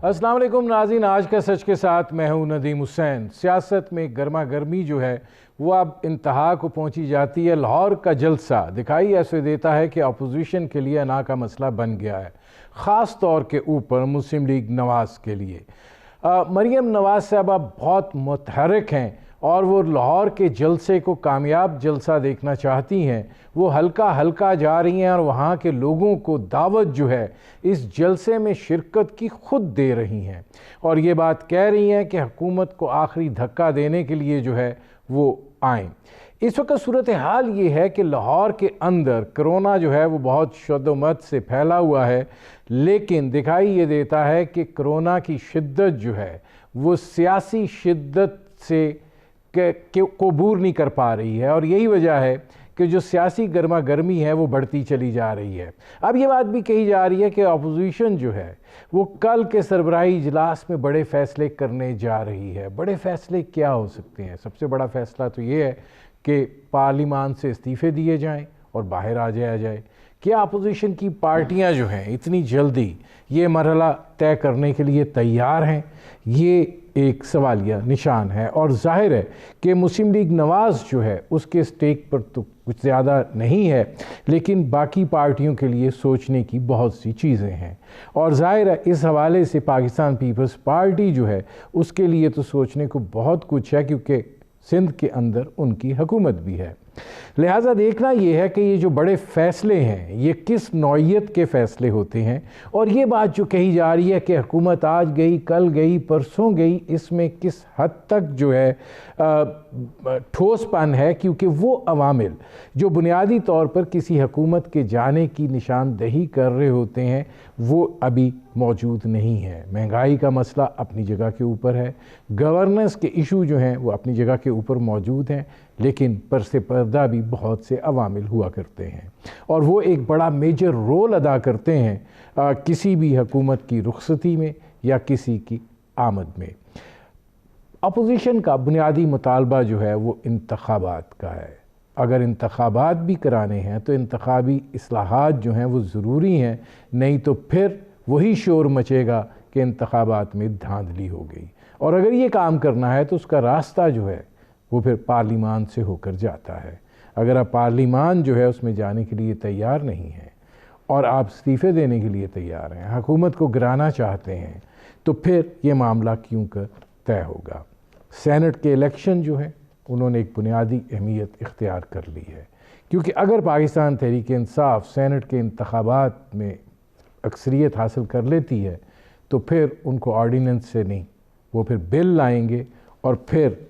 अस्सलाम वालेकुम नाज़रीन, आज का सच के साथ मैं हूं नदीम हुसैन। सियासत में गर्मा गर्मी जो है वो अब इंतहा को पहुंची जाती है। लाहौर का जलसा दिखाई ऐसे देता है कि अपोजिशन के लिए अना का मसला बन गया है, ख़ास तौर के ऊपर मुस्लिम लीग नवाज़ के लिए। मरीम नवाज़ साहबा बहुत मुतहरक हैं और वो लाहौर के जलसे को कामयाब जलसा देखना चाहती हैं। वो हल्का हल्का जा रही हैं और वहाँ के लोगों को दावत जो है इस जलसे में शिरकत की खुद दे रही हैं और ये बात कह रही हैं कि हुकूमत को आखिरी धक्का देने के लिए जो है वो आएँ। इस वक्त सूरत हाल ये है कि लाहौर के अंदर कोरोना जो है वो बहुत शद्दोमत से फैला हुआ है, लेकिन दिखाई ये देता है कि कोरोना की शिद्दत जो है वो सियासी शिद्दत से कबूर नहीं कर पा रही है और यही वजह है कि जो सियासी गर्मा गर्मी है वो बढ़ती चली जा रही है। अब ये बात भी कही जा रही है कि अपोजिशन जो है वो कल के सरबराही इजलास में बड़े फ़ैसले करने जा रही है। बड़े फ़ैसले क्या हो सकते हैं? सबसे बड़ा फ़ैसला तो ये है कि पार्लिमान से इस्तीफ़े दिए जाएं और बाहर आ जाया जाए। क्या अपोजिशन की पार्टियां जो हैं इतनी जल्दी ये मरहला तय करने के लिए तैयार हैं? ये एक सवालिया निशान है और जाहिर है कि मुस्लिम लीग नवाज़ जो है उसके स्टेक पर तो कुछ ज़्यादा नहीं है, लेकिन बाकी पार्टियों के लिए सोचने की बहुत सी चीज़ें हैं और जाहिर है इस हवाले से पाकिस्तान पीपल्स पार्टी जो है उसके लिए तो सोचने को बहुत कुछ है, क्योंकि सिंध के अंदर उनकी हुकूमत भी है। लिहाजा देखना ये है कि ये जो बड़े फ़ैसले हैं ये किस नौइयत के फ़ैसले होते हैं और ये बात जो कही जा रही है कि हुकूमत आज गई, कल गई, परसों गई, इसमें किस हद तक जो है ठोसपन है, क्योंकि वो अवामिल जो बुनियादी तौर पर किसी हुकूमत के जाने की निशानदही कर रहे होते हैं वो अभी मौजूद नहीं है। महंगाई का मसला अपनी जगह के ऊपर है, गवर्नेंस के इशू जो हैं वो अपनी जगह के ऊपर मौजूद हैं, लेकिन पर से पर्दा भी बहुत से अवामिल हुआ करते हैं और वो एक बड़ा मेजर रोल अदा करते हैं किसी भी हुकूमत की रुखसती में या किसी की आमद में। अपोजिशन का बुनियादी मुतालबा जो है वो इंतखाबात का है। अगर इंतखाबात भी कराने हैं तो इंतखाबी इस्लाहात जो हैं वो ज़रूरी हैं, नहीं तो फिर वही शोर मचेगा कि इंतखाबात में धांधली हो गई। और अगर ये काम करना है तो उसका रास्ता जो है वो फिर पार्लिमान से होकर जाता है। अगर आप पार्लिमान जो है उसमें जाने के लिए तैयार नहीं हैं और आप इस्तीफ़े देने के लिए तैयार हैं, हुकूमत को गिराना चाहते हैं, तो फिर ये मामला क्यों कर तय होगा। सेनेट के इलेक्शन जो है उन्होंने एक बुनियादी अहमियत इख्तियार कर ली है, क्योंकि अगर पाकिस्तान तहरीक इंसाफ सेनेट के इंतखाबात में अक्सरियत हासिल कर लेती है तो फिर उनको ऑर्डिनेंस से नहीं, वो फिर बिल लाएंगे और फिर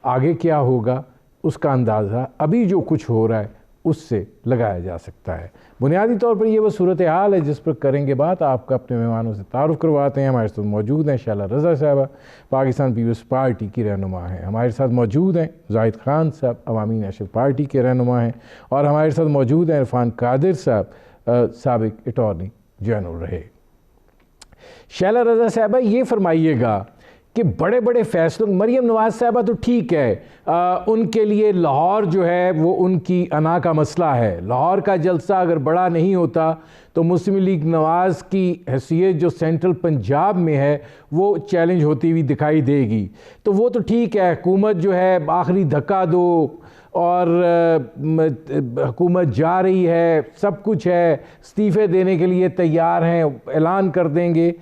आगे क्या होगा उसका अंदाज़ा अभी जो कुछ हो रहा है उससे लगाया जा सकता है। बुनियादी तौर पर ये वो सूरत हाल है जिस पर करेंगे बात। आपका अपने मेहमानों से तारुफ़ करवाते हैं। हमारे साथ मौजूद हैं शैला रज़ा साहबा, पाकिस्तान पीपल्स पार्टी की रहनुमा हैं। हमारे साथ मौजूद हैं जाहिद खान साहब, अवामी नेशनल पार्टी के रहनुमा हैं। और हमारे साथ मौजूद हैं इरफान कादिर साहब, साबिक अटॉर्नी जनरल रहे। शैला रज़ा साहबा, ये फरमाइएगा कि बड़े बड़े फैसलों, मरीम नवाज़ साहबा तो ठीक है, उनके लिए लाहौर जो है वो उनकी अना का मसला है। लाहौर का जलसा अगर बड़ा नहीं होता तो मुस्लिम लीग नवाज़ की हैसियत जो सेंट्रल पंजाब में है वो चैलेंज होती हुई दिखाई देगी। तो वो तो ठीक है, हुकूमत जो है आखिरी धक्का दो और हुकूमत जा रही है, सब कुछ है, इस्तीफ़े देने के लिए तैयार हैं, ऐलान कर देंगे।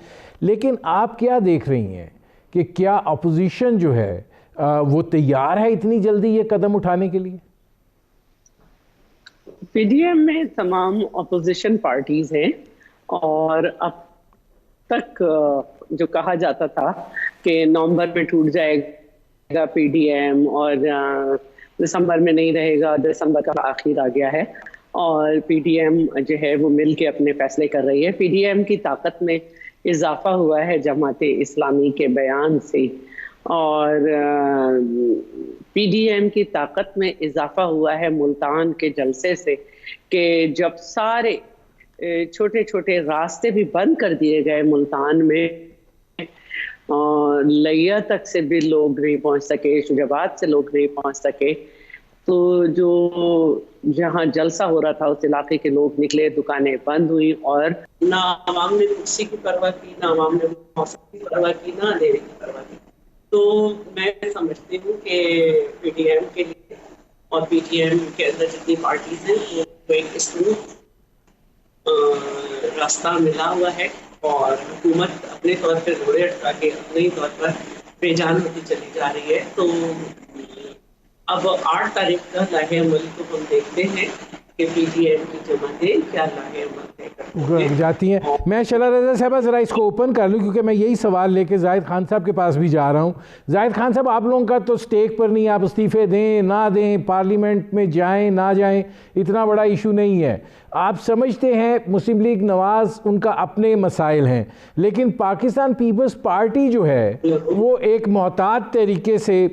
लेकिन आप क्या देख रही हैं कि क्या अपोजिशन जो है वो तैयार है इतनी जल्दी ये कदम उठाने के लिए? पीडीएम में तमाम अपोजिशन पार्टीज हैं और अब तक जो कहा जाता था कि नवंबर में टूट जाएगा पीडीएम और दिसंबर में नहीं रहेगा, दिसंबर का आखिर आ गया है और पीडीएम जो है वो मिल के अपने फैसले कर रही है। पीडीएम की ताकत में इजाफा हुआ है जमात इस्लामी के बयान से और पीडीएम की ताकत में इजाफा हुआ है मुल्तान के जलसे से कि जब सारे छोटे छोटे रास्ते भी बंद कर दिए गए मुल्तान में और लिया तक से भी लोग नहीं पहुंच सके, शुजाबाद से लोग नहीं पहुंच सके, तो जो जहां जलसा हो रहा था उस इलाके के लोग निकले, दुकानें बंद हुई और ना आवाम ने कुर्सी की परवाह की, ना आवाम ने मौसम की परवाह की, ना अंधेरे की परवाह की। तो मैं समझती हूँ कि पीडीएम के लिए और पीटीएम के अंदर जितनी पार्टीज हैं वो एक स्मूथ रास्ता मिला हुआ है, और हुकूमत अपने तौर पर घोड़े अटका के अपने ही तौर पर बेजान होती चली जा रही है। तो अब 8 तारीख का लाहे अमल को हम देखते हैं कि पीटीएम की जमातें क्या लाहे अमल तय करती हैं। जाती हैं। मैं शैला रज़ा साहब ज़रा इसको ओपन कर लूँ, क्योंकि मैं यही सवाल लेके जाहिद खान साहब के पास भी जा रहा हूँ। जाहिद खान साहब, आप लोगों का तो स्टेक पर नहीं, आप इस्तीफ़े दें ना दें, पार्लियामेंट में जाएं ना जाएं, इतना बड़ा इशू नहीं है। आप समझते हैं मुस्लिम लीग नवाज़ उनका अपने मसाइल हैं, लेकिन पाकिस्तान पीपल्स पार्टी जो है वो एक मोहतात तरीके से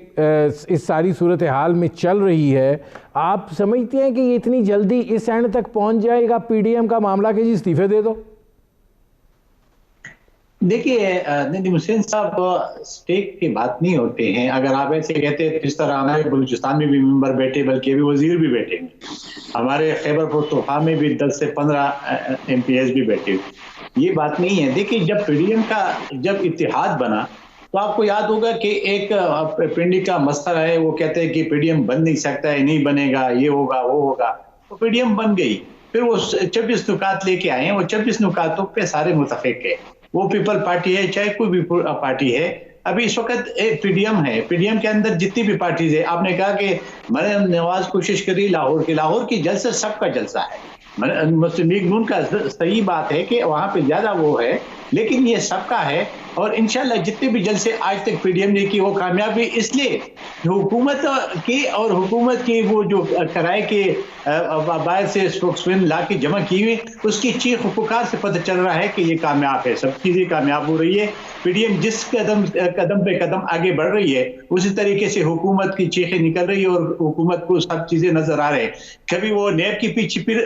इस सारी सूरत हाल में चल रही है। आप समझते हैं कि ये इतनी जल्दी इस एंड तक पहुंच जाएगा पीडीएम का मामला कि जी इस्तीफे दे दो? देखिए नदीम हुसैन साहब, स्टेक की बात नहीं होते हैं। अगर आप ऐसे कहते हैं जिस तरह हमारे बलूचिस्तान में भी मेंबर बैठे, बल्कि अभी वजीर भी बैठे, हमारे खैबर पख्तूनख्वा में भी 10 से 15 एमपीएस भी बैठे। ये बात नहीं है। देखिए, जब पीडीएम का जब इत्तेहाद बना तो आपको याद होगा कि एक पिंडी का मसला है, वो कहते हैं कि पीडीएम बन नहीं सकता है, नहीं बनेगा, ये होगा वो होगा। तो पीडीएम बन गई। फिर वो 26 नुकात लेके आए हैं, वो 26 नुकातों पे सारे मुतफिक है। वो पीपल पार्टी है, चाहे कोई भी पार्टी है। अभी इस वक्त पीडीएम है, पीडीएम के अंदर जितनी भी पार्टीज है, आपने कहा कि मरियम नवाज कोशिश करी लाहौर की जलसा सबका जलसा है। मुस्लिम लीग नून का सही बात है कि वहां पे ज्यादा वो है, लेकिन ये सबका है। और इंशाल्लाह जितने भी जलसे आज तक पीडीएम ने की वो कामयाबी इसलिए हुकूमत की, और हुकूमत की वो जो कराए के बाहर से स्पोक्समैन ला के जमा की हुई, उसकी चीख पुकार से पता चल रहा है कि ये कामयाब है, सब चीजें कामयाब हो रही है। पीडीएम जिस कदम पे कदम आगे बढ़ रही है, उसी तरीके से हुकूमत की चीखें निकल रही है और हुकूमत को सब चीजें नजर आ रहे हैं। कभी वो नैब के पीछे फिर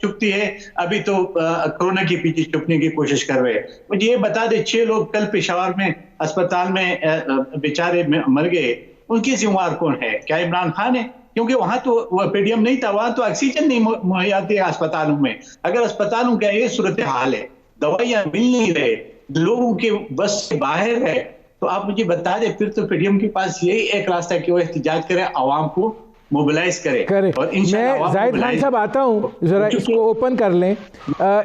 चुपती है, अभी तो कोरोना के पीछे छुपने की कोशिश कर रहे हैं। मुझे ये बता दे, 6 लोग कल पेशावर में अस्पताल में बेचारे मर गए, उनकी जिम्मेवार कौन है? क्या इमरान खान है? क्योंकि वहां तो पीडीएम नहीं था, वहां तो ऑक्सीजन नहीं मुहैया थी अस्पतालों में। अगर अस्पतालों का ये सूरत हाल है, दवाइयां मिल नहीं रहे, लोगों के बस से बाहर है, तो आप मुझे बता दें, फिर तो पीडीएम के पास यही एक रास्ता है कि वो एहतजाज करे, आवाम को मोबिलाइज करे। और मैं जाहिद खान साहब आता हूँ, जरा इसको ओपन कर लें।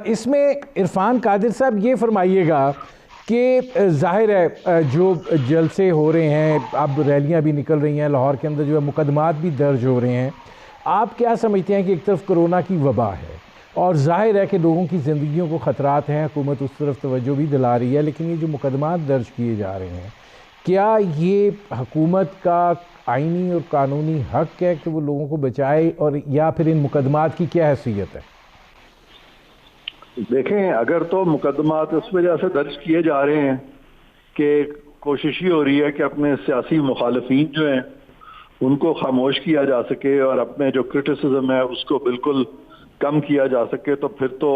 इसमें इरफान कादिर साहब ये फरमाइएगा कि जाहिर है जो जलसे हो रहे हैं, अब रैलियां भी निकल रही हैं, लाहौर के अंदर जो है मुकदमात भी दर्ज हो रहे हैं। आप क्या समझते हैं कि एक तरफ कोरोना की वबा है और जाहिर है कि लोगों की ज़िंदगियों को ख़तरात हैं, हुकूमत उस तरफ तवज्जो भी दिला रही है, लेकिन ये जो मुकदमात दर्ज किए जा रहे हैं, क्या ये हुकूमत का आइनी और कानूनी हक है कि वो लोगों को बचाए, और या फिर इन मुकदमात की क्या हैसियत है? देखें, अगर तो मुकदमात इस वजह से दर्ज किए जा रहे हैं कि कोशिश ही हो रही है कि अपने सियासी मुखालफीन जो हैं उनको खामोश किया जा सके और अपने जो क्रिटिसिज्म है उसको बिल्कुल कम किया जा सके, तो फिर तो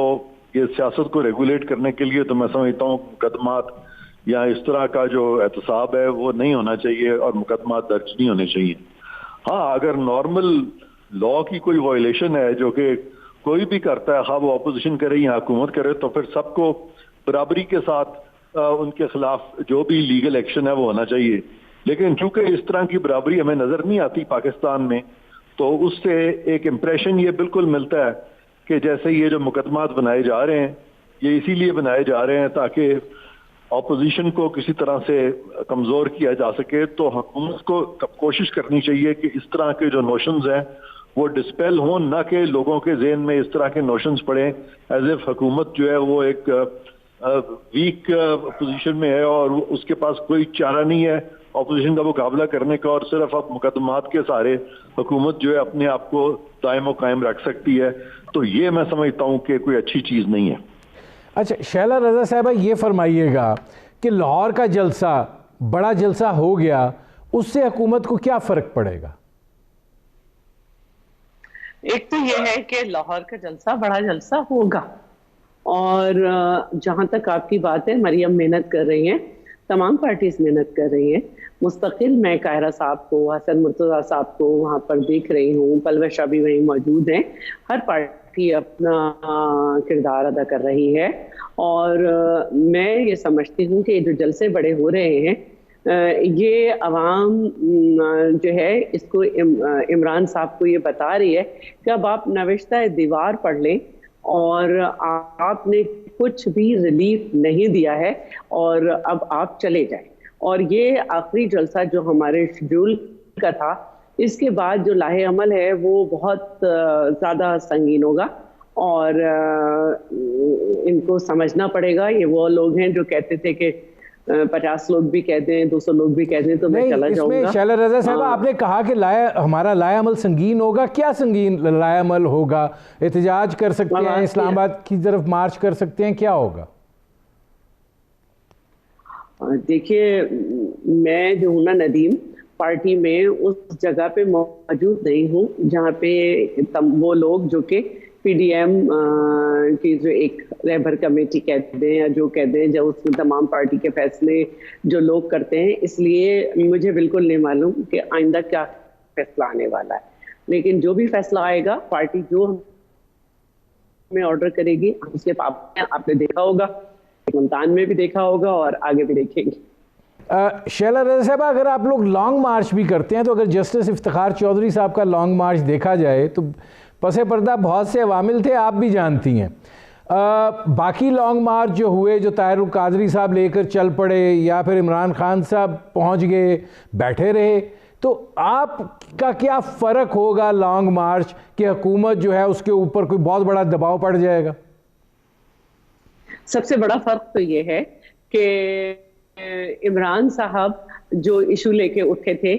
ये सियासत को रेगुलेट करने के लिए तो मैं समझता हूँ मुकदमात या इस तरह का जो एहतसाब है वो नहीं होना चाहिए और मुकदमात दर्ज नहीं होने चाहिए। हाँ, अगर नॉर्मल लॉ की कोई वायलेशन है जो कि कोई भी करता है, खा वो अपोजिशन करे या हुकूमत करे, तो फिर सबको बराबरी के साथ उनके खिलाफ जो भी लीगल एक्शन है वो होना चाहिए। लेकिन चूंकि इस तरह की बराबरी हमें नजर नहीं आती पाकिस्तान में, तो उससे एक इम्प्रेशन ये बिल्कुल मिलता है कि जैसे ये जो मुकदमात बनाए जा रहे हैं ये इसीलिए बनाए जा रहे हैं ताकि ऑपोजिशन को किसी तरह से कमजोर किया जा सके। तो हुकूमत को कोशिश करनी चाहिए कि इस तरह के जो नोशंस हैं वो डिस्पेल हों, ना कि लोगों के ज़हन में इस तरह के नोशंस पड़े एज इफ हुकूमत जो है वो एक वीक पोजीशन में है और उसके पास कोई चारा नहीं है ऑपोजिशन का मुकाबला करने का, और सिर्फ अब मुकदमात के सहारे हुकूमत जो है अपने आप को दायम कायम रख सकती है। तो ये मैं समझता हूँ कि कोई अच्छी चीज़ नहीं है। अच्छा, शैला रज़ा साहबा ये फरमाइएगा कि लाहौर का जलसा बड़ा जलसा हो गया, उससे हुकूमत को क्या फ़र्क पड़ेगा? एक तो यह है कि लाहौर का जलसा बड़ा जलसा होगा, और जहां तक आपकी बात है, मरियम मेहनत कर रही हैं, तमाम पार्टीज मेहनत कर रही हैं मुस्तकिल। मैं कायरा साहब को, हसन मुर्तज़ा साहब को वहां पर देख रही हूँ, पलवश भी वहीं मौजूद हैं। हर पार्टी पार्टी अपना किरदार अदा कर रही है। और मैं ये समझती हूँ कि जो जलसे बड़े हो रहे हैं, ये अवाम जो है इसको इमरान साहब को ये बता रही है कि अब आप नविश्ता दीवार पढ़ लें और आपने कुछ भी रिलीफ नहीं दिया है और अब आप चले जाएं। और ये आखिरी जलसा जो हमारे शेड्यूल का था, इसके बाद जो लाहे अमल है वो बहुत ज़्यादा संगीन होगा और इनको समझना पड़ेगा। ये वो लोग हैं जो कहते थे कि 50 लोग भी कहते हैं, 200 लोग भी कहते हैं, तो मैं चला जाऊंगा। शैला रज़ा साहब, आपने कहा कि हमारा लाया अमल संगीन होगा। क्या संगीन लाया अमल होगा? एहतजाज कर सकते हैं, इस्लामाबाद की तरफ मार्च कर सकते हैं, क्या होगा? देखिए, मैं जो हूँ ना नदीम, पार्टी में उस जगह पे मौजूद नहीं हूँ जहाँ पे वो लोग जो कि पीडीएम की जो एक रहबर कमेटी कहते हैं या जो कहते हैं, जब उसमें तमाम पार्टी के फैसले जो लोग करते हैं, इसलिए मुझे बिल्कुल नहीं मालूम कि आइंदा क्या फैसला आने वाला है। लेकिन जो भी फैसला आएगा, पार्टी जो हमें ऑर्डर करेगी उसके पास आपने देखा होगा, मुल्तान में भी देखा होगा और आगे भी देखेंगे। शैला रज़ा साहब, अगर आप लोग लॉन्ग मार्च भी करते हैं तो अगर जस्टिस इफ्तिखार चौधरी साहब का लॉन्ग मार्च देखा जाए तो पसे पर्दा बहुत से अवामिल थे, आप भी जानती हैं। बाकी लॉन्ग मार्च जो हुए, जो ताहिरुल कादरी साहब लेकर चल पड़े या फिर इमरान खान साहब पहुंच गए, बैठे रहे, तो आपका क्या फ़र्क होगा लॉन्ग मार्च कि हुकूमत जो है उसके ऊपर कोई बहुत बड़ा दबाव पड़ जाएगा? सबसे बड़ा फ़र्क तो ये है कि इमरान साहब जो इशू लेके उठे थे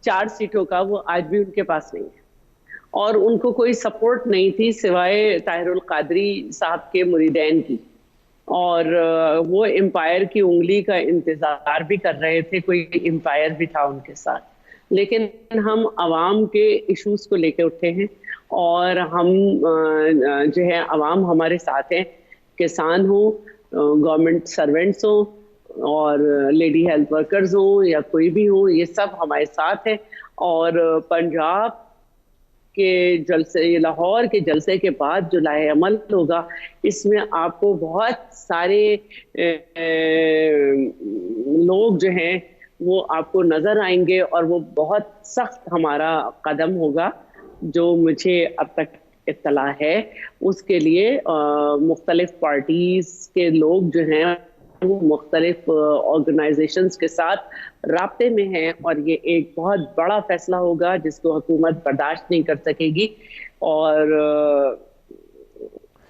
4 सीटों का, वो आज भी उनके पास नहीं है और उनको कोई सपोर्ट नहीं थी सिवाय ताहिरुल कादरी साहब के मुरीदैन की। और वो एम्पायर की उंगली का इंतजार भी कर रहे थे, कोई एम्पायर भी था उनके साथ। लेकिन हम अवाम के इश्यूज को लेके उठे हैं और हम जो है अवाम हमारे साथ हैं, किसान हो, गवर्नमेंट सर्वेंट्स हो और लेडी हेल्थ वर्कर्स हो या कोई भी हो, ये सब हमारे साथ है। और पंजाब के जलसे, लाहौर के जलसे के बाद जो लाहे अमल होगा, इसमें आपको बहुत सारे लोग जो हैं वो आपको नजर आएंगे और वो बहुत सख्त हमारा कदम होगा जो मुझे अब तक इत्तला है। उसके लिए मुख्तलिफ पार्टीज के लोग जो हैं वो मुख्तलिफ ऑर्गेनाइजेशंस के साथ राब्ते में हैं और ये एक बहुत बड़ा फैसला होगा जिसको हुकूमत बर्दाश्त नहीं कर सकेगी। और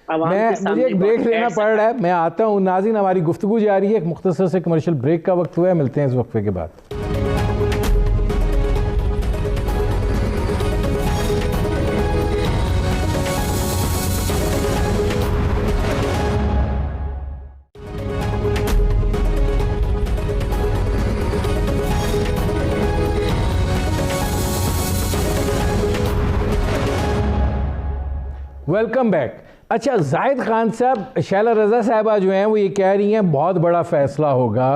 मुझे एक ब्रेक लेना पड़ रहा है, मैं आता हूँ। नाज़रीन, हमारी गुफ्तगू जारी है, एक मुख्तसर से कमर्शियल ब्रेक का वक्त हुआ है, मिलते हैं इस वक्फे के बाद। Welcome back. अच्छा, जाहिद खान साहब, शैला रज़ा साहबा जो हैं वो ये कह रही हैं बहुत बड़ा फ़ैसला होगा,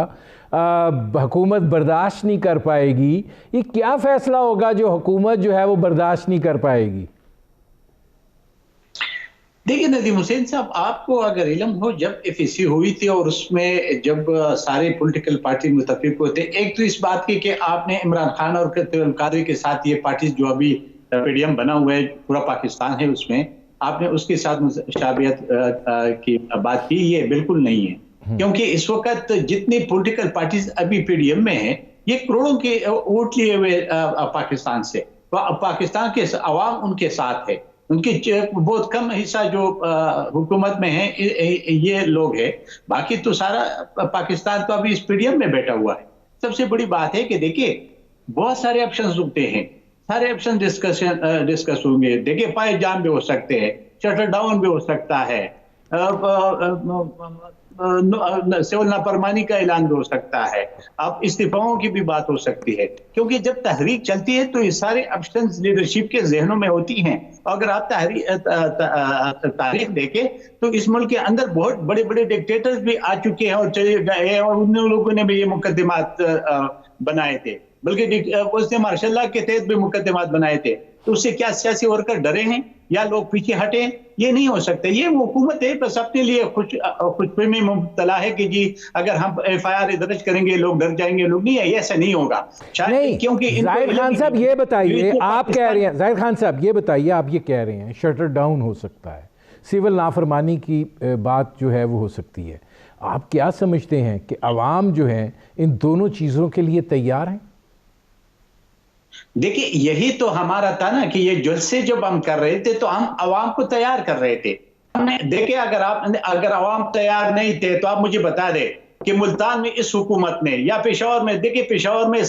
हुकूमत बर्दाश्त नहीं कर पाएगी। ये क्या फ़ैसला होगा जो हुकूमत जो है वो बर्दाश्त नहीं कर पाएगी? देखिए नदीम हुसैन साहब, आपको अगर इल्म हो, जब एफईसी हुई थी और उसमें जब सारे पॉलिटिकल पार्टी मुतफिक हुए थे, एक तो इस बात की कि आपने इमरान खान और कादरी के साथ ये पार्टी जो अभी पीडीएम बना हुआ है, पूरा पाकिस्तान है, उसमें आपने उसके साथ मुशाबियत की बात की। ये बिल्कुल नहीं है, क्योंकि इस वक्त जितनी पॉलिटिकल पार्टीज अभी पीडीएम में हैं, ये करोड़ों के वोट लिए हुए पाकिस्तान से, पाकिस्तान के अवाम उनके साथ है, उनकी बहुत कम हिस्सा जो हुकूमत में है ये लोग हैं, बाकी तो सारा पाकिस्तान तो अभी इस पीडीएम में बैठा हुआ है। सबसे बड़ी बात है कि देखिए बहुत सारे ऑप्शंस होते हैं, सारे ऑप्शन डिस्कस होंगे। देखिए पाए जाम भी हो सकते हैं, शटर डाउन भी हो सकता है, सिविल नाफरमानी का ऐलान भी हो सकता है, अब इस्तीफाओं की भी बात हो सकती है, क्योंकि जब तहरीक चलती है तो ये सारे ऑप्शंस लीडरशिप के जहनों में होती हैं। अगर आप तारीख देखें तो इस मुल्क के अंदर बहुत बड़े बड़े डिक्टेटर्स भी आ चुके हैं और चले गए और उन लोगों ने भी ये मुकदमात बनाए थे, बल्कि उसने मार्शल लॉ के तहत भी मुकदमात बनाए थे। तो उससे क्या सियासी वर्कर डरे हैं? या लोग पीछे हटे, ये नहीं हो सकता। ये हुकूमत है बस अपने लिए खुशफहमी में मुब्तला है कि जी अगर हम FIR दर्ज करेंगे लोग डर जाएंगे, लोग नहीं है, ऐसा नहीं होगा नहीं। क्योंकि जाहिद खान साहब ये बताइए, आप कह रहे हैं, जाहिद खान साहब ये बताइए, आप ये कह रहे हैं शटर डाउन हो सकता है, सिविल नाफरमानी की बात जो है वो हो सकती है, आप क्या समझते हैं कि अवाम जो है इन दोनों चीज़ों के लिए तैयार हैं? देखिए यही तो हमारा था ना कि ये जलसे जब हम कर रहे थे तो हम अवाम को तैयार कर रहे थे। हमने देखिए अगर अवाम तैयार नहीं थे तो आप मुझे बता दें कि मुल्तान में इस हुकूमत ने या पेशावर में, देखिए पेशावर में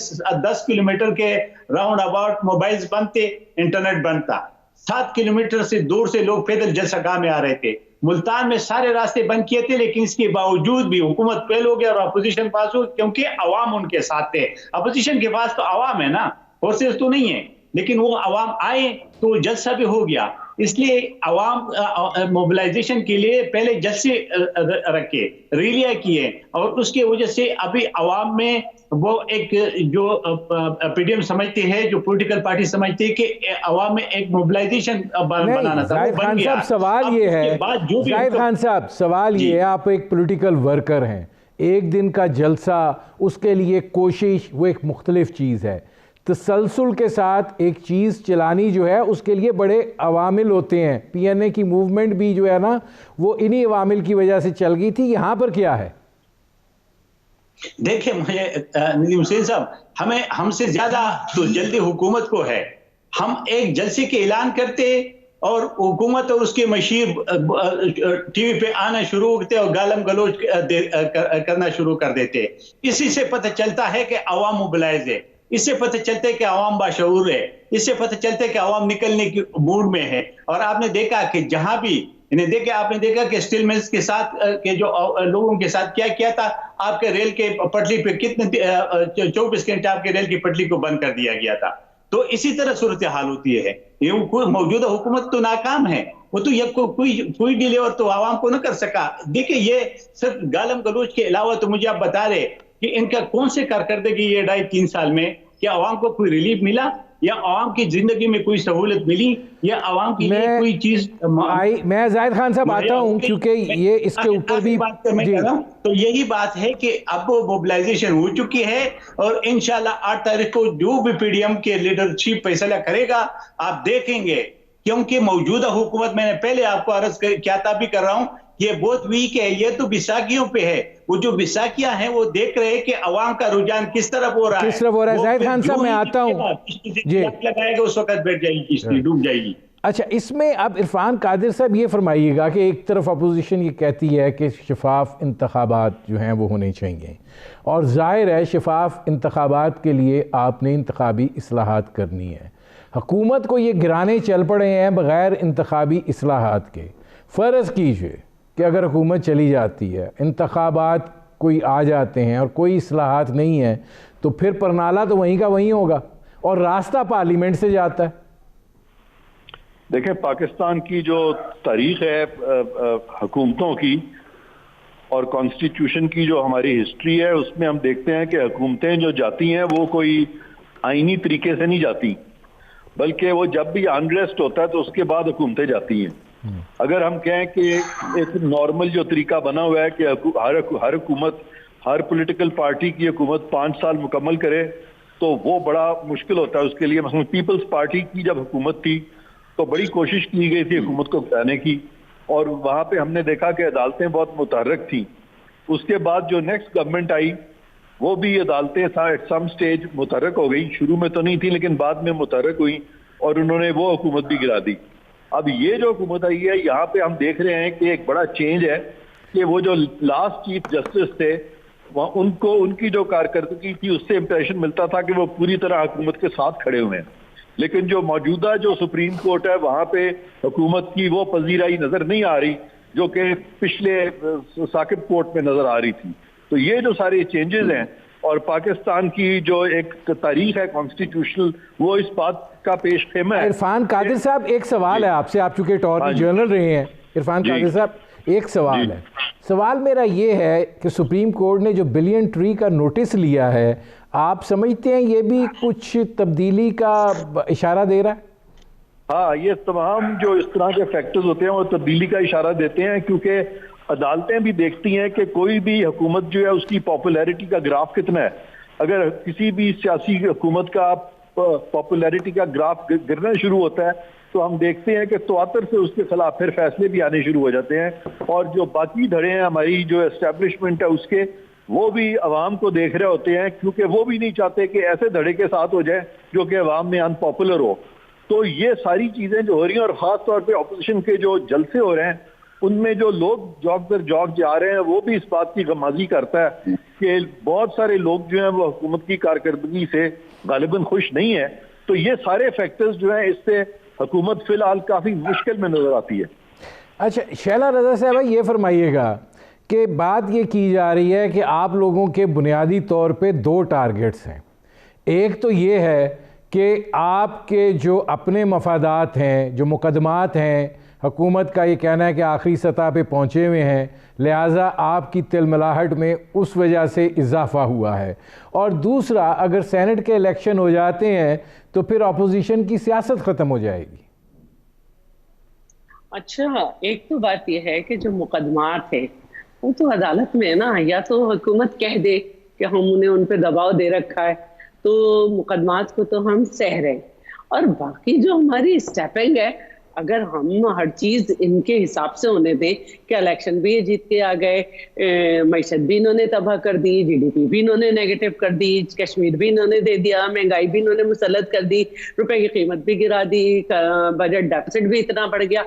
10 किलोमीटर के राउंड अबाउट मोबाइल्स बंद थे, इंटरनेट बंद था, 7 किलोमीटर से दूर से लोग पैदल जलसगाह में आ रहे थे। मुल्तान में सारे रास्ते बंद किए थे, लेकिन इसके बावजूद भी हुकूमत फेल हो गया और अपोजिशन पास हो, क्योंकि अवाम उनके साथ थे। अपोजिशन के पास तो अवाम है ना, फोर्सेस तो नहीं है, लेकिन वो अवाम आए तो जलसा भी हो गया। इसलिए अवाम मोबिलाइजेशन के लिए पहले जलसे रखे, रैलियां किए, और उसके वजह से अभी अवाम में वो एक जो PDM समझते हैं, जो पॉलिटिकल पार्टी समझती है कि अवाम में एक मोबिलाइजेशन बनाना था। जाहिद खान साहब सवाल ये है, जाहिद खान साहब सवाल ये है, आप एक पॉलिटिकल वर्कर हैं, एक दिन का जलसा, उसके लिए कोशिश, वो एक मुख्तलिफ चीज़ है। तसलसल के साथ एक चीज़ चलानी जो है उसके लिए बड़े अवामिल होते हैं। PNA की मूवमेंट भी जो है ना वो इन्हीं अवामिल की वजह से चल गई थी। यहाँ पर क्या है? देखिए मुझे नदीम हुसैन साहब, हमसे ज्यादा तो जल्दी हुकूमत को है। हम एक जलसे के ऐलान करते और हुकूमत और उसके मशीर TV पे आना शुरू होते और गालम गलोच करना शुरू कर देते। इसी से पता चलता है कि अवाम मोबिलाइज है, इससे पता चलता है कि अवाम बाशऊर है, इससे पता चलता है कि अवाम निकलने की मूड में है। और आपने देखा कि जहां भी आपने देखा कि स्टील मिल्स के साथ के जो लोगों के साथ क्या किया था, आपके रेल के पटरी पे कितने 24 घंटे आपके रेल की पटरी को बंद कर दिया गया था। तो इसी तरह सूरत हाल होती है। ये मौजूदा हुकूमत तो नाकाम है, वो तो ये कोई डिलीवर तो आवाम को न कर सका। देखिए ये सिर्फ गालम गलोच के अलावा तो मुझे आप बता रहे कि इनका कौन से कारकर्दगी ये 2.5-3 साल में, क्या आवाम को कोई रिलीफ मिला, या आवाम की जिंदगी में कोई सहूलत मिली, या आवाम के लिए कोई चीज? मैं जाहिद खान साहब आता हूं, क्योंकि ये इसके ऊपर भी बात तो यही बात है कि अब वो मोबिलाइजेशन हो चुकी है और इंशाल्लाह 8 तारीख को जो भी PDM के लीडरशिप फैसला करेगा आप देखेंगे। क्योंकि मौजूदा हुकूमत, मैंने पहले आपको अर्ज क्या भी कर रहा हूं, ये बहुत वीक है। ये तो बैसाखियों पे है, वो जो बैसाखियां हैं वो देख रहे हैं कि अवाम का रुझान किस तरफ हो रहा है। जाहिद खान साहब मैं आता हूं, लगाएगा उस वक्त बैठ जाएगी किश्ती, डूब जाएगी। अच्छा, इसमें अब इरफान कादिर साहब ये फरमाइएगा कि एक तरफ अपोजिशन ये कहती है कि शफाफ इंतखाबात जो हैं वो होने चाहिए, और ज़ाहिर है शफाफ इंतखाबात के लिए आपने इंतखाबी इस्लाहात करनी है। हुकूमत को ये गिराने चल पड़े हैं बग़ैर इंतखाबी इस्लाहात के। फ़र्ज़ कीजिए कि अगर हुकूमत चली जाती है, इंतखाबात कोई आ जाते हैं और कोई इस्लाहात नहीं है, तो फिर परनाला तो वहीं का वहीं होगा और रास्ता पार्लियामेंट से जाता है। देखें, पाकिस्तान की जो तारीख है हुकूमतों की और कॉन्स्टिट्यूशन की जो हमारी हिस्ट्री है, उसमें हम देखते हैं कि हुकूमतें जो जाती हैं वो कोई आईनी तरीके से नहीं जाती, बल्कि वो जब भी अनरेस्ट होता है तो उसके बाद हुकूमतें जाती हैं। अगर हम कहें कि एक नॉर्मल जो तरीका बना हुआ है कि हर हुकूमत, हर पॉलिटिकल पार्टी की हुकूमत 5 साल मुकम्मल करे, तो वो बड़ा मुश्किल होता है उसके लिए। मतलब पीपल्स पार्टी की जब हुकूमत थी तो बड़ी कोशिश की गई थी हुकूमत को गिराने की, और वहाँ पे हमने देखा कि अदालतें बहुत मुतहर्रिक थी। उसके बाद जो नेक्स्ट गवर्नमेंट आई वो भी अदालतें एट सम स्टेज मुतहर्रिक हो गई। शुरू में तो नहीं थी लेकिन बाद में मुतहर्रिक हुई और उन्होंने वो हुकूमत भी गिरा दी। अब ये जो हुकूमत आई है, यहाँ पे हम देख रहे हैं कि एक बड़ा चेंज है कि वो जो लास्ट चीफ जस्टिस थे उनको, उनकी जो कारकर्दगी थी उससे इंप्रेशन मिलता था कि वो पूरी तरह हुकूमत के साथ खड़े हुए हैं, लेकिन जो मौजूदा जो सुप्रीम कोर्ट है वहाँ पे हुकूमत की वो पजीराई नजर नहीं आ रही जो कि पिछले साकिब कोर्ट में नजर आ रही थी। तो ये जो सारे चेंजेस हैं और पाकिस्तान की जो एक तारीख है कॉन्स्टिट्यूशनल, वो इस बात का पेश खेमा है। इरफान कादिर साहब एक सवाल है आपसे, आप चूंकि अटॉर्नी जनरल रहे हैं। इरफान कादिर साहब एक सवाल है, सवाल मेरा ये है कि सुप्रीम कोर्ट ने जो बिलियन ट्री का नोटिस लिया है, आप समझते हैं ये भी कुछ तब्दीली का इशारा दे रहा है? हाँ, ये तमाम जो इस तरह के फैक्टर्स होते हैं वो तब्दीली का इशारा देते हैं, क्योंकि अदालतें भी देखती हैं कि कोई भी हुकूमत जो है उसकी पॉपुलैरिटी का ग्राफ कितना है। अगर किसी भी सियासी हुकूमत का पॉपुलैरिटी का ग्राफ गिरना शुरू होता है तो हम देखते हैं कि तवातर से उसके खिलाफ फिर फैसले भी आने शुरू हो जाते हैं, और जो बाकी धड़े हैं हमारी जो एस्टेब्लिशमेंट है उसके, वो भी अवाम को देख रहे होते हैं, क्योंकि वो भी नहीं चाहते कि ऐसे धड़े के साथ हो जाए जो कि अवाम में अनपॉपुलर हो। तो ये सारी चीजें जो हो रही हैं, और खास तौर पे ऑपोजिशन के जो जलसे हो रहे हैं उनमें जो लोग जॉग दर जॉग जा रहे हैं, वो भी इस बात की गमाजी करता है कि बहुत सारे लोग जो हैं वो हुकूमत की कारकर्दगी से गालिबन खुश नहीं है। तो ये सारे फैक्टर्स जो हैं, इससे हुकूमत फिलहाल काफी मुश्किल में नजर आती है। अच्छा शैला रज़ा साहब, ये फरमाइएगा कि बात ये की जा रही है कि आप लोगों के बुनियादी तौर पे 2 टारगेट्स हैं। एक तो ये है कि आपके जो अपने मफादात हैं, जो मुकदमात हैं, हुकूमत का ये कहना है कि आखिरी सतह पे पहुँचे हुए हैं, लिहाजा आपकी तिलमिलाहट में उस वजह से इजाफ़ा हुआ है। और दूसरा, अगर सेनेट के इलेक्शन हो जाते हैं तो फिर अपोजिशन की सियासत ख़त्म हो जाएगी। अच्छा, एक तो बात यह है कि जो मुकदमात है वो तो अदालत में है ना, या तो हुकूमत कह दे कि हम उन्हें उन पे दबाव दे रखा है तो मुकदमात को तो हम सह रहे हैं, और बाकी जो हमारी स्टेपिंग है, अगर हम हर चीज इनके हिसाब से होने दें कि इलेक्शन भी जीत के आ गए, मईशत भी इन्होंने तबाह कर दी, जीडीपी भी इन्होंने नेगेटिव कर दी, कश्मीर भी इन्होंने दे दिया, महंगाई भी इन्होंने मुसल्लत कर दी, रुपए की कीमत भी गिरा दी, बजट डेफिसिट भी इतना बढ़ गया,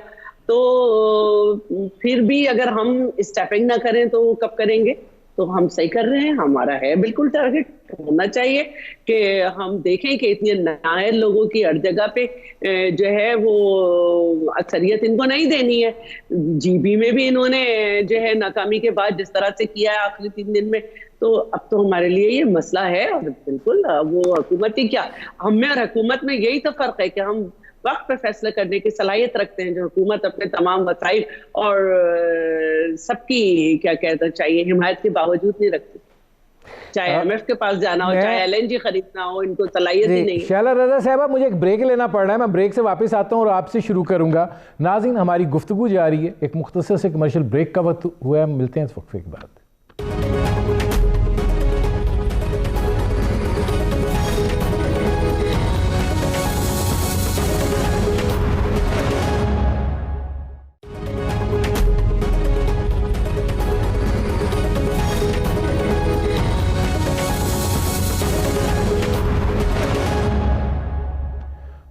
तो फिर भी अगर हम स्टेपिंग ना करें तो कब करेंगे? तो हम सही कर रहे हैं, हमारा है बिल्कुल टारगेट होना चाहिए कि हम देखें कि इतने नायल लोगों की हर जगह पे जो है वो अक्सरियत इनको नहीं देनी है। जीबी में भी इन्होंने जो है नाकामी के बाद जिस तरह से किया है आखिरी 3 दिन में, तो अब तो हमारे लिए ये मसला है। और बिल्कुल वो हुकूमत ही क्या, हम में और हुकूमत में यही तो फर्क है कि हम वक्त पे फैसला करने की सलाहियत रखते हैं, जो हुकूमत अपने तमाम वसाइल और सबकी क्या कहना चाहिए हिमायत के बावजूद नहीं रखती। चाहे IMF के पास जाना हो, चाहे LNG खरीदना हो, इनको सलाहियत ही नहीं। शैला रज़ा साहबा, मुझे एक ब्रेक लेना पड़ रहा है, मैं ब्रेक से वापस आता हूँ और आपसे शुरू करूँगा। नाज़रीन, हमारी गुफ्तगू जारी है, एक मुख्तसर से कमर्शियल ब्रेक का वक्त हुआ है, मिलते हैं इस वक्फे के बाद।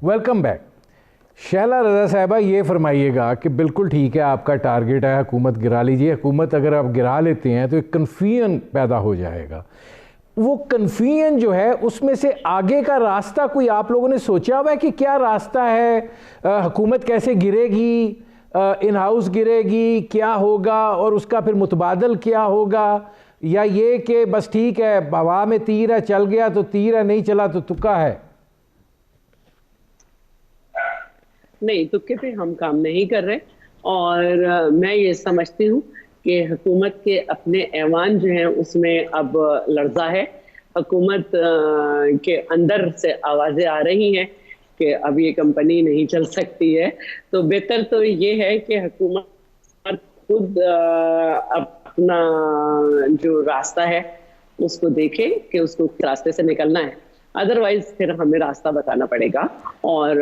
Welcome back. शैला रज़ा साहबा, ये फरमाइएगा कि बिल्कुल ठीक है, आपका टारगेट है हुकूमत गिरा लीजिए। हुकूमत अगर आप गिरा लेते हैं तो एक कन्फ्यूजन पैदा हो जाएगा। वो कन्फ्यूजन जो है उसमें से आगे का रास्ता कोई आप लोगों ने सोचा हुआ है कि क्या रास्ता है? हुकूमत कैसे गिरेगी, इन हाउस गिरेगी, क्या होगा और उसका फिर मुतबादल क्या होगा, या ये कि बस ठीक है हवा में तीर है, चल गया तो तीर है, नहीं चला तो तुक्का है? नहीं, तुक्के पे हम काम नहीं कर रहे, और मैं ये समझती हूँ कि हुकूमत के अपने ऐवान जो हैं उसमें अब लर्जा है। हुकूमत के अंदर से आवाज़ें आ रही हैं कि अब ये कंपनी नहीं चल सकती है। तो बेहतर तो ये है कि हुकूमत खुद अपना जो रास्ता है उसको देखे कि उसको रास्ते से निकलना है, अदरवाइज फिर हमें रास्ता बताना पड़ेगा। और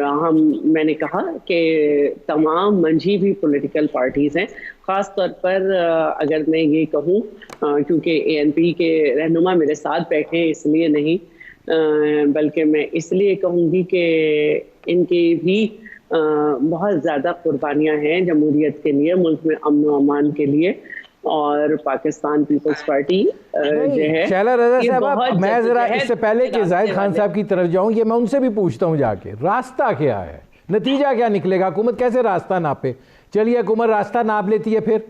मैंने कहा कि तमाम मंझी भी पॉलिटिकल पार्टीज हैं, ख़ास तौर पर अगर मैं ये कहूँ, क्योंकि ANP के रहनुमा मेरे साथ बैठे हैं इसलिए नहीं, बल्कि मैं इसलिए कहूँगी कि इनकी भी बहुत ज़्यादा कुर्बानियाँ हैं जमहूरियत के लिए, मुल्क में अमन व अमान के लिए। और पाकिस्तान पीपल्स पार्टी जो है, शैला रज़ा साहब, मैं ज़रा इससे पहले कि जाहिद खान साहब की तरफ जाऊँ, ये मैं उनसे भी पूछता हूँ जाके, रास्ता क्या है, नतीजा क्या निकलेगा? हुकूमत कैसे रास्ता नापे? चलिए हुकूमत रास्ता नाप लेती है, फिर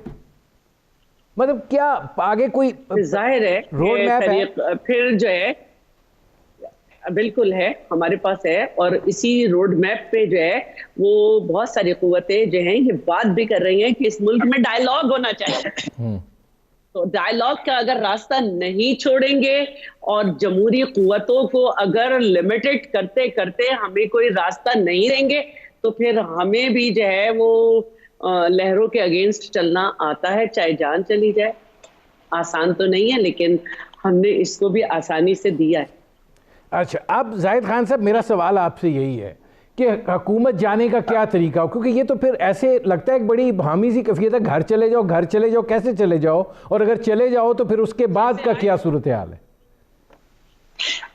मतलब क्या आगे कोई जाहिर है रोड मैप है? फिर जो है बिल्कुल है, हमारे पास है, और इसी रोड मैप पे जो है वो बहुत सारी कुव्वतें जो हैं ये बात भी कर रही हैं कि इस मुल्क में डायलॉग होना चाहिए। तो डायलॉग का अगर रास्ता नहीं छोड़ेंगे और जमहूरी कुव्वतों को अगर लिमिटेड करते करते हमें कोई रास्ता नहीं देंगे, तो फिर हमें भी जो है वो लहरों के अगेंस्ट चलना आता है, चाहे जान चली जाए। आसान तो नहीं है, लेकिन हमने इसको भी आसानी से दिया है। अच्छा, अब जाहिद खान साहब, मेरा सवाल आपसे यही है कि हुकूमत जाने का क्या तरीका हो, क्योंकि ये तो फिर ऐसे लगता है एक बड़ी भामी सी कैफियत है, घर चले जाओ, घर चले जाओ, कैसे चले जाओ, और अगर चले जाओ तो फिर उसके बाद का क्या सूरत हाल है?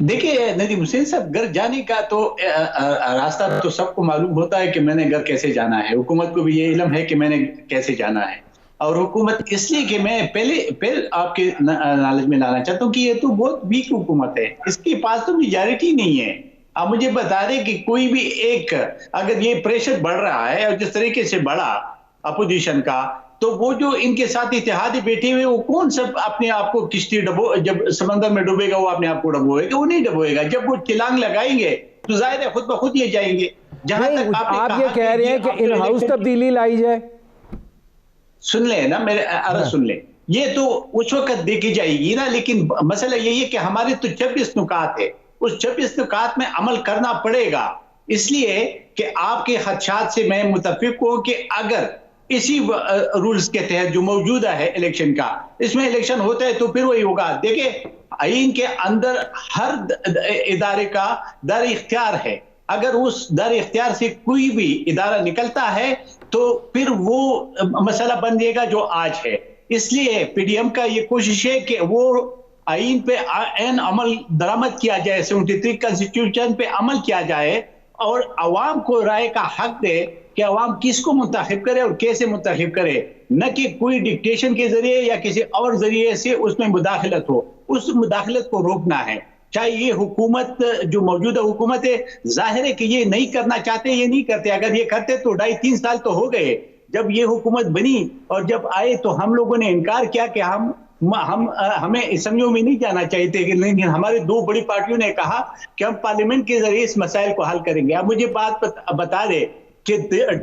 देखिए नदीम हुसैन साहब, घर जाने का तो रास्ता तो सबको मालूम होता है कि मैंने घर कैसे जाना है। हुकूमत को भी ये इल्म है कि मैंने कैसे जाना है। और हुकूमत इसलिए कि मैं पहले आपके नॉलेज में लाना चाहता हूँ कि ये तो बहुत वीक हुकूमत है, इसके पास तो मेजॉरिटी नहीं है। आप मुझे बता दें कि कोई भी एक, अगर ये प्रेशर बढ़ रहा है और जिस तरीके से बढ़ा अपोजिशन का, तो वो जो इनके साथ इत्तेहादी बैठे हुए, वो कौन सब अपने आप को किश्ती जब समंदर में डूबेगा वो अपने आप को डबोएगा? वो नहीं डबोएगा। जब वो छलांग लगाएंगे तो जाहिर है खुद ब खुद ये जाएंगे। जहां तक आप ये कह रहे हैं कि इन हाउस तब्दीली लाई जाए, सुन ले ना मेरे, अरे सुन ले, ये तो उस वक्त देखी जाएगी ना, लेकिन मसला यही है कि हमारे तो 26 नुकात है, उस 26 नुकात में अमल करना पड़ेगा। इसलिए कि आपके खदशात से मैं मुतफिक हूं कि अगर इसी रूल्स के तहत जो मौजूदा है इलेक्शन का, इसमें इलेक्शन होता है तो फिर वही होगा। देखिए आईन के अंदर हर इदारे का दर इख्तियार है, अगर उस दर इख्तियार से कोई भी इदारा निकलता है तो फिर वो मसला बन जाएगा जो आज है। इसलिए पीडीएम का ये कोशिश है कि वो आईन पे एन अमल दरामद किया जाए, 73 कॉन्स्टिट्यूशन पे अमल किया जाए और अवाम को राय का हक दे कि अवाम किसको मुंतखब करे और कैसे मुंतखब करे, न कि कोई डिक्टेशन के जरिए या किसी और जरिए से उसमें मुदाखलत हो। उस मुदाखलत को रोकना है। चाहे ये हुकूमत जो मौजूदा हुकूमत है, जाहिर है कि ये नहीं करना चाहते, ये नहीं करते। अगर ये करते तो 2.5-3 साल तो हो गए जब ये हुकूमत बनी, और जब आए तो हम लोगों ने इनकार किया कि हमें असम्बलियों में नहीं जाना चाहिए थे, लेकिन हमारे दो बड़ी पार्टियों ने कहा कि हम पार्लियामेंट के जरिए इस मसाइल को हल करेंगे। अब मुझे बात बता दे कि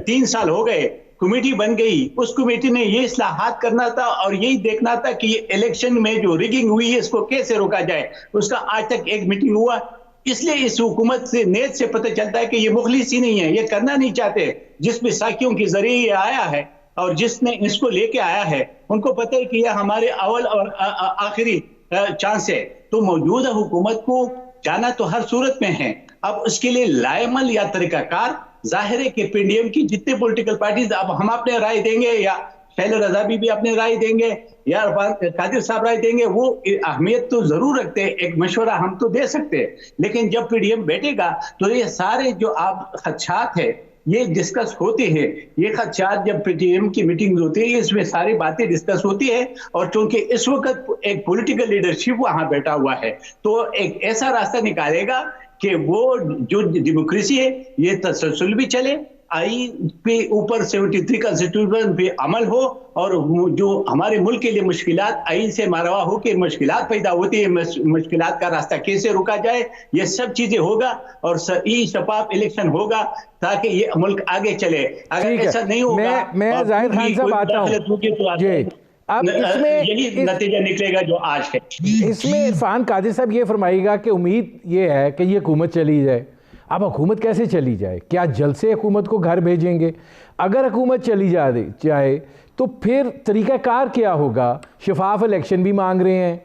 3 साल हो गए, कमेटी बन गई, उस कमेटी ने ये इस्लाहात करना था और यही देखना था कि इलेक्शन में जो रिगिंग हुई है इसको कैसे रोका जाए। उसका आज तक एक मीटिंग हुआ। इसलिए इस हुकूमत से नेत से पता चलता है कि ये मुखलिस ही नहीं है, ये करना नहीं चाहते। जिस बैसाखियों के जरिए ये आया है और जिसने इसको लेके आया है, उनको पता है कि यह हमारे अव्वल और आखिरी चांस है। तो मौजूदा हुकूमत को जाना तो हर सूरत में है। अब उसके लिए लाएमल या तरीकाकार जाहिर है कि पीडीएम की जितने पॉलिटिकल पार्टीज, अब हम अपने राय देंगे या फैल रजा भी अपने राय देंगे या कादिर साहब राय देंगे, वो अहमियत तो जरूर रखते हैं, एक मशवरा हम तो दे सकते हैं। लेकिन जब पीडीएम बैठेगा तो ये सारे जो आप खदशात है ये डिस्कस होते हैं। ये खदशात जब पीडीएम की मीटिंग होती है इसमें सारी बातें डिस्कस होती है, और चूंकि इस वक्त एक पॉलिटिकल लीडरशिप वहां बैठा हुआ है तो एक ऐसा रास्ता निकालेगा कि वो जो डेमोक्रेसी है ये तसलसल भी चले, आईन पे ऊपर 73 कॉन्स्टिट्यूशन पे अमल हो, और जो हमारे मुल्क के लिए मुश्किलात आईन से मारवा हो के मुश्किलात पैदा होती है, मुश्किलात का रास्ता कैसे रोका जाए, ये सब चीजें होगा और सही शफाफ इलेक्शन होगा ताकि ये मुल्क आगे चले। अगर ऐसा नहीं होगा, मैं जाहिद खान साहब आता हूं, अब इसमें यही नतीजा निकलेगा जो आज है। इसमें इरफान कादिर साहब ये फरमाइएगा कि उम्मीद ये है कि ये हुकूमत चली जाए। अब हुकूमत कैसे चली जाए? क्या जल्द से हुकूमत को घर भेजेंगे? अगर हुकूमत चली जाए तो फिर तरीक़ाकार क्या होगा? शफाफ इलेक्शन भी मांग रहे हैं,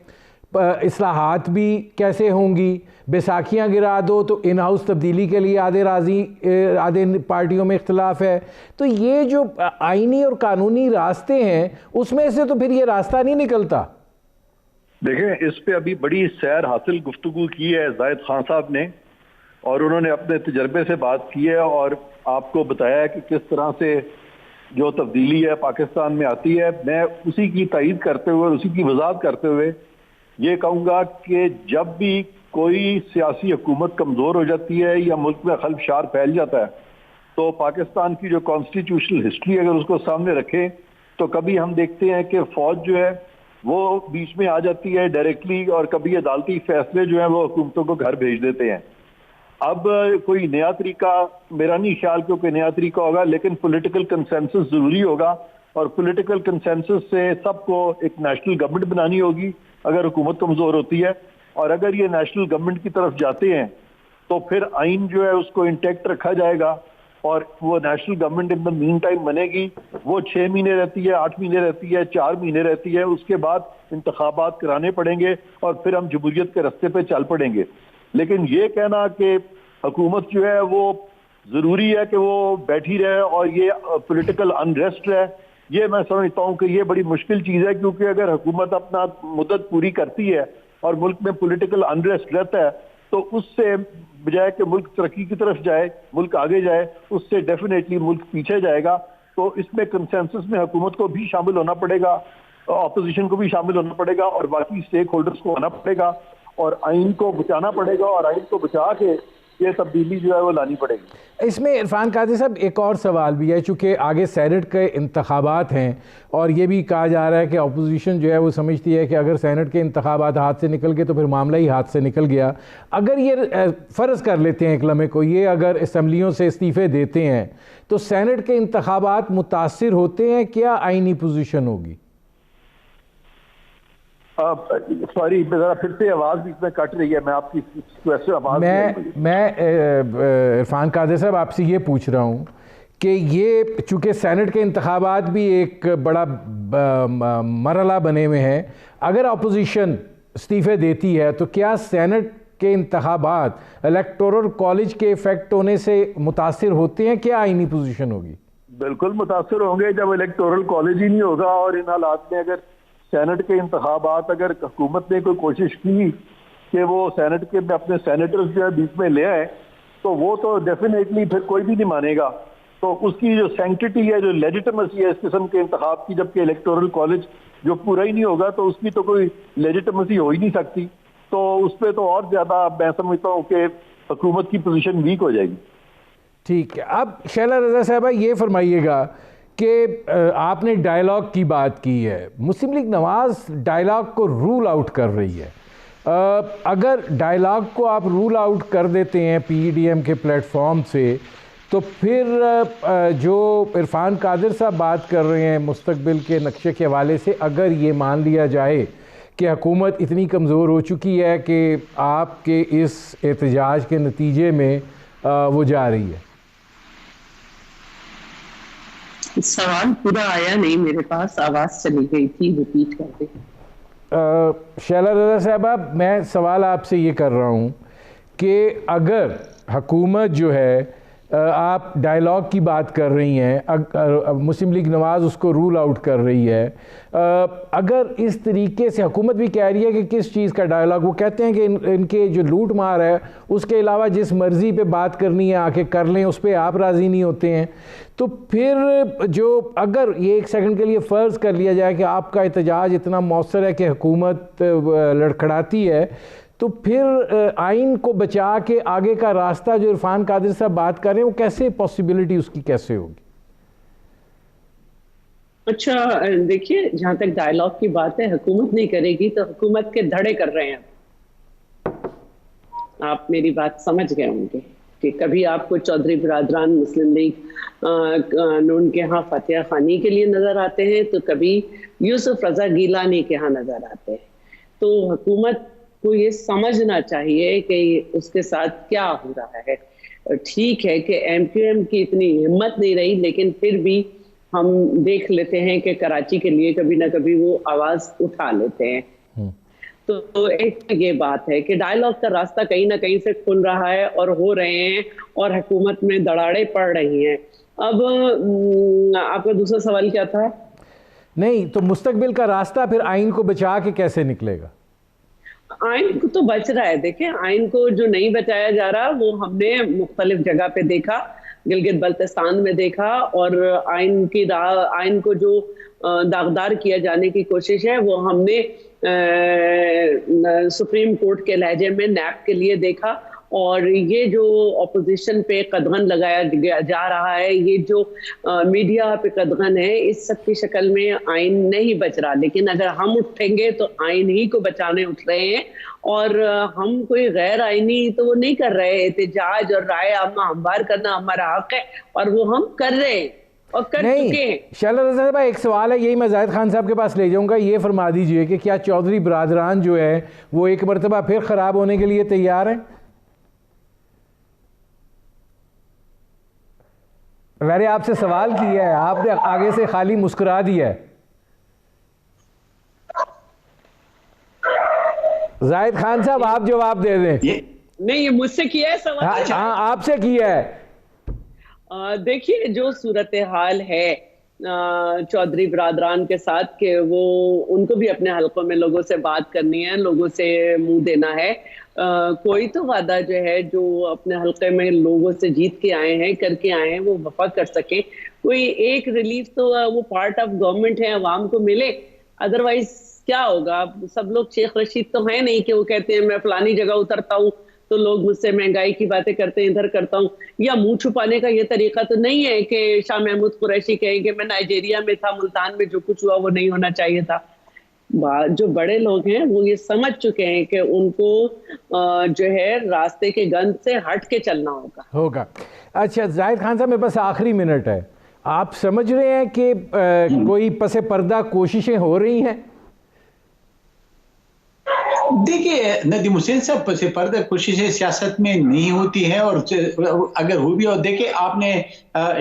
इस्लाहात भी कैसे होंगी? बैसाखियाँ गिरा दो तो इन हाउस तब्दीली के लिए आधे पार्टियों में इख्तलाफ है। तो ये जो आइनी और कानूनी रास्ते हैं उसमें से तो फिर ये रास्ता नहीं निकलता। देखें, इस पे अभी बड़ी सैर हासिल गुफ्तगू की है जाहिद खान साहब ने, और उन्होंने अपने तजर्बे से बात की है और आपको बताया कि किस तरह से जो तब्दीली है पाकिस्तान में आती है। मैं उसी की तायीद करते हुए, उसी की वजाहत करते हुए ये कहूँगा कि जब भी कोई सियासी हुकूमत कमज़ोर हो जाती है या मुल्क में खलफशार फैल जाता है तो पाकिस्तान की जो कॉन्स्टिट्यूशनल हिस्ट्री अगर उसको सामने रखें तो कभी हम देखते हैं कि फ़ौज जो है वो बीच में आ जाती है डायरेक्टली, और कभी अदालती फैसले जो हैं वो हुकूमतों को घर भेज देते हैं। अब कोई नया तरीका मेरा नहीं ख्याल कि कोई नया तरीका होगा, लेकिन पॉलिटिकल कंसेंसस ज़रूरी होगा, और पॉलिटिकल कंसेंसस से सबको एक नेशनल गवर्नमेंट बनानी होगी अगर हुकूमत कमज़ोर होती है। और अगर ये नेशनल गवर्नमेंट की तरफ जाते हैं तो फिर आइन जो है उसको इंटैक्ट रखा जाएगा, और वो national government in the mean time बनेगी, वो 6 महीने रहती है, 8 महीने रहती है, 4 महीने रहती है, उसके बाद इंतखाबात कराने पड़ेंगे और फिर हम जमहूरियत के रास्ते पे चल पड़ेंगे। लेकिन ये कहना कि हुकूमत जो है वो जरूरी है कि वो बैठी रहे और ये पॉलिटिकल अनरेस्ट रहे, ये मैं समझता हूँ कि ये बड़ी मुश्किल चीज है, क्योंकि अगर हुकूमत अपना मुद्दत पूरी करती है और मुल्क में पॉलिटिकल अनरेस्ट रहता है तो उससे बजाय कि मुल्क तरक्की की तरफ जाए, मुल्क आगे जाए, उससे डेफिनेटली मुल्क पीछे जाएगा। तो इसमें कंसेंसस में हुकूमत को भी शामिल होना पड़ेगा, ऑपोजिशन को भी शामिल होना पड़ेगा और बाकी स्टेक होल्डर्स को आना पड़ेगा और आइन को बचाना पड़ेगा और आइन को बचा के ये तब्दीली जो है वो लानी पड़ेगी। इसमें इरफान कादरी साहब एक और सवाल भी है, चूँकि आगे सेनेट के इंतखाबात हैं और ये भी कहा जा रहा है कि अपोजिशन जो है वो समझती है कि अगर सेनेट के इंतखाबात हाथ से निकल गए तो फिर मामला ही हाथ से निकल गया। अगर ये फ़र्ज़ कर लेते हैं एक लम्हे को, ये अगर असम्बलियों से इस्तीफ़े देते हैं तो सेनेट के इंतखाबात मुतासिर होते हैं, क्या आइनी पोजीशन होगी? सॉरी जरा फिर से आवाज बीच में कट रही है, मैं आपकी क्वेश्चन आवाज मैं इरफान कादरी साहब आपसे ये पूछ रहा हूँ कि ये चूँकि सेनेट के इंतखाबात भी एक बड़ा मरहला बने हुए हैं, अगर अपोजिशन इस्तीफ़े देती है तो क्या सेनेट के इंतखाबात इलेक्टोरल कॉलेज के इफेक्ट होने से मुतासिर होते हैं? क्या आइनी पोजीशन होगी? बिल्कुल मुतासिर होंगे। जब इलेक्टोरल कॉलेज ही नहीं होगा और इन हालात में अगर सेनेट के इंतखाबात, अगर हुकूमत ने कोई कोशिश की कि वो सेनेट के अपने सेनेटर्स जो है बीच में ले आए तो वो तो डेफिनेटली फिर कोई भी नहीं मानेगा। तो उसकी जो सैंक्टिटी है, जो लेजिटिमेसी है इस किस्म के इंतखाब की, जबकि इलेक्टोरल कॉलेज जो पूरा ही नहीं होगा तो उसकी तो कोई लेजिटिमेसी हो ही नहीं सकती। तो उस पर तो और ज़्यादा मैं समझता हूँ कि हुकूमत की पोजीशन वीक हो जाएगी। ठीक है, अब शैला रज़ा साहबा ये फरमाइएगा कि आपने डायलॉग की बात की है, मुस्लिम लीग नवाज डायलॉग को रूल आउट कर रही है। अगर डायलॉग को आप रूल आउट कर देते हैं PDM के प्लेटफॉर्म से तो फिर जो इरफान कादिर साहब बात कर रहे हैं मुस्तकबिल के नक्शे के हवाले से, अगर ये मान लिया जाए कि हुकूमत इतनी कमज़ोर हो चुकी है कि आपके इस एहतजाज के नतीजे में वो जा रही है। सवाल पूरा आया नहीं मेरे पास, आवाज चली गई थी, रिपीट कर दे। शैला रज़ा साहबा, मैं सवाल आपसे ये कर रहा हूँ कि अगर हुकूमत जो है, आप डायलॉग की बात कर रही हैं, मुस्लिम लीग नवाज़ उसको रूल आउट कर रही है, अगर इस तरीके से हुकूमत भी कह रही है कि किस चीज़ का डायलॉग, वो कहते हैं कि इनके जो लूट मार है उसके अलावा जिस मर्ज़ी पे बात करनी है आके कर लें, उस पर आप राज़ी नहीं होते हैं, तो फिर जो अगर ये एक सेकंड के लिए फ़र्ज़ कर लिया जाए कि आपका एहतजाज इतना मौसर है कि हुकूमत लड़खड़ाती है, तो फिर आइन को बचा के आगे का रास्ता जो इरफान कादिर साहब बात कर रहे हैं वो कैसे पॉसिबिलिटी उसकी कैसे होगी? अच्छा देखिए, जहां तक डायलॉग की बात है, हुकूमत नहीं करेगी तो हुकूमत के धड़े कर रहे हैं। आप मेरी बात समझ गए होंगे कि कभी आपको चौधरी बिरादरान मुस्लिम लीग नून के यहाँ फतेह खानी के लिए नजर आते हैं तो कभी यूसुफ रजा गिलानी के यहाँ नजर आते हैं। तो हुकूमत को ये समझना चाहिए कि उसके साथ क्या हो रहा है। ठीक है कि MQM की इतनी हिम्मत नहीं रही, लेकिन फिर भी हम देख लेते हैं कि कराची के लिए कभी ना कभी वो आवाज उठा लेते हैं। तो एक ये बात है कि डायलॉग का रास्ता कहीं ना कहीं से खुल रहा है और हो रहे हैं और हुकूमत में दरारें पड़ रही हैं। अब आपका दूसरा सवाल क्या था? नहीं, तो मुस्तकबिल का रास्ता फिर आइन को बचा के कैसे निकलेगा? आइन को तो बच रहा है। देखिए, आइन को जो नहीं बचाया जा रहा वो हमने मुख्तलिफ जगह पे देखा, गिलगित बल्तिस्तान में देखा, और आइन को जो दागदार किया जाने की कोशिश है वो हमने सुप्रीम कोर्ट के लहजे में नैप के लिए देखा। और ये जो अपोजिशन पे कदगन लगाया जा रहा है, ये जो मीडिया पे कदगन है, इस सब की शक्ल में आइन नहीं बच रहा। लेकिन अगर हम उठेंगे तो आइन ही को बचाने उठ रहे हैं, और हम कोई गैर आइनी तो वो नहीं कर रहे। एहतजाज और राय आमा हमवार करना हमारा हक है और वो हम कर रहे हैं और कर चुके हैं। शैला रज़ा साहब, एक सवाल है, यही मैं जाहिद खान साहब के पास ले जाऊंगा। ये फरमा दीजिए कि क्या चौधरी बिरादरान जो है वो एक मरतबा फिर ख़राब होने के लिए तैयार है? मैंने आपसे सवाल किया है, आपने आगे से खाली मुस्कुरा दिया है। जाहिद खान साहब आप जवाब दे दें। नहीं, ये मुझसे किया है सवाल। हाँ आपसे किया है। देखिए जो सूरत हाल है चौधरी बिरादरान के साथ के वो उनको भी अपने हलकों में लोगों से बात करनी है, लोगों से मुंह देना है। कोई तो वादा जो है जो अपने हलके में लोगों से जीत के आए हैं, करके आए हैं, वो वफा कर सके। कोई एक रिलीफ तो वो पार्ट ऑफ गवर्नमेंट है, अवाम को मिले। अदरवाइज क्या होगा? सब लोग शेख रशीद तो है नहीं कि वो कहते हैं मैं फलानी जगह उतरता हूँ तो लोग मुझसे महंगाई की बातें करते हैं, इधर करता हूँ। या मुंह छुपाने का ये तरीका तो नहीं है कि शाह महमूद कुरैशी कहेंगे मैं नाइजीरिया में था, मुल्तान में जो कुछ हुआ वो नहीं होना चाहिए था। जो बड़े लोग हैं वो ये समझ चुके हैं कि उनको जो है रास्ते के गंद से हट के चलना होगा। अच्छा जाहिद खान साहब, मेरे पास आखिरी मिनट है। आप समझ रहे हैं कि कोई पसे पर्दा कोशिशें हो रही हैं? देखिए नदीम हुसैन साहब पसे पर्दा कोशिशें सियासत में नहीं होती हैं, और अगर हो भी, और देखिए आपने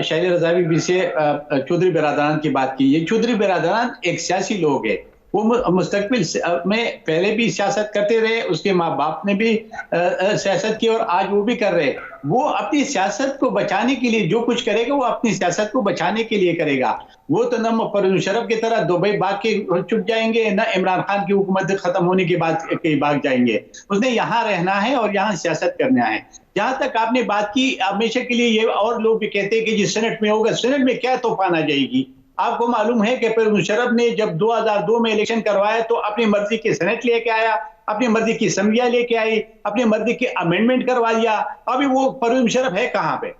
शैले रजावी भी से चौधरी बिरादरान की बात की। ये चौधरी बिरादरान एक सियासी लोग है, वो मुस्तकबिल में पहले भी सियासत करते रहे, उसके माँ बाप ने भी सियासत की और आज वो भी कर रहे हैं। वो अपनी सियासत को बचाने के लिए जो कुछ करेगा वो अपनी सियासत को बचाने के लिए करेगा। वो तो न परवीन मुशर्रफ की तरह दुबई भाग के चुप जाएंगे, न इमरान खान की हुकूमत खत्म होने के बाद भाग जाएंगे। उसने यहाँ रहना है और यहाँ सियासत करना है। जहां तक आपने बात की, हमेशा के लिए ये और लोग भी कहते हैं कि जिस सेनेट में होगा, सेनेट में क्या तूफान आ जाएगी। आपको मालूम है कि परवीन मुशर्रफ ने जब 2002 में इलेक्शन करवाया तो अपनी मर्जी के सेनेट लेके आया, अपनी मर्जी की असेंबलियां लेके आई, अपनी मर्जी के अमेंडमेंट करवा लिया। अभी वो परवीन मुशर्रफ है कहां पे?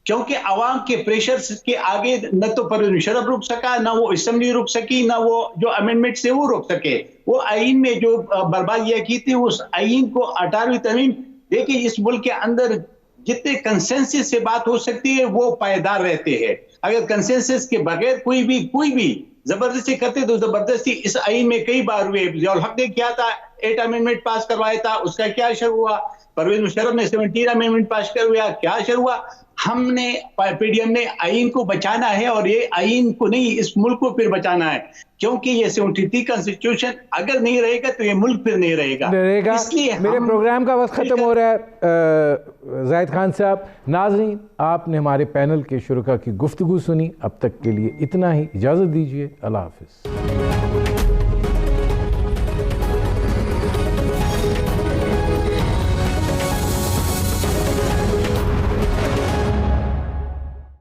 क्योंकि अवाम के प्रेशर के आगे न तो परवीन मुशर्रफ रुक सका, ना वो असेंबली रुक सकी, ना वो जो अमेंडमेंट से वो रोक सके। वो आईन में जो बर्बादियां की थी उस आईन को 18वीं तरमीम, देखिए इस मुल्क के अंदर जितने कंसेंसस से बात हो सकती है वो पायदार रहते हैं। अगर कंसेंसस के बगैर कोई भी जबरदस्ती करते तो जबरदस्ती इस आईन में कई बार हुए। ज़ियाउल हक ने किया था, 8 अमेंडमेंट पास करवाया था, उसका क्या असर हुआ? परवीन मुशर्रफ ने 17 अमेंडमेंट पास करवाया, क्या असर हुआ? हमने पीडीएम ने आईन को बचाना है, और ये आईन को नहीं इस मुल्क को फिर बचाना है, क्योंकि ये 73 कॉन्स्टिट्यूशन अगर नहीं रहेगा तो ये मुल्क फिर नहीं रहेगा। इसलिए मेरे प्रोग्राम का वक्त खत्म हो रहा है। जाहिद खान साहब, नाज़रीन, आपने हमारे पैनल के शुरका की गुफ्तगू सुनी। अब तक के लिए इतना ही, इजाज़त दीजिए। अल्लाह हाफ़िज़।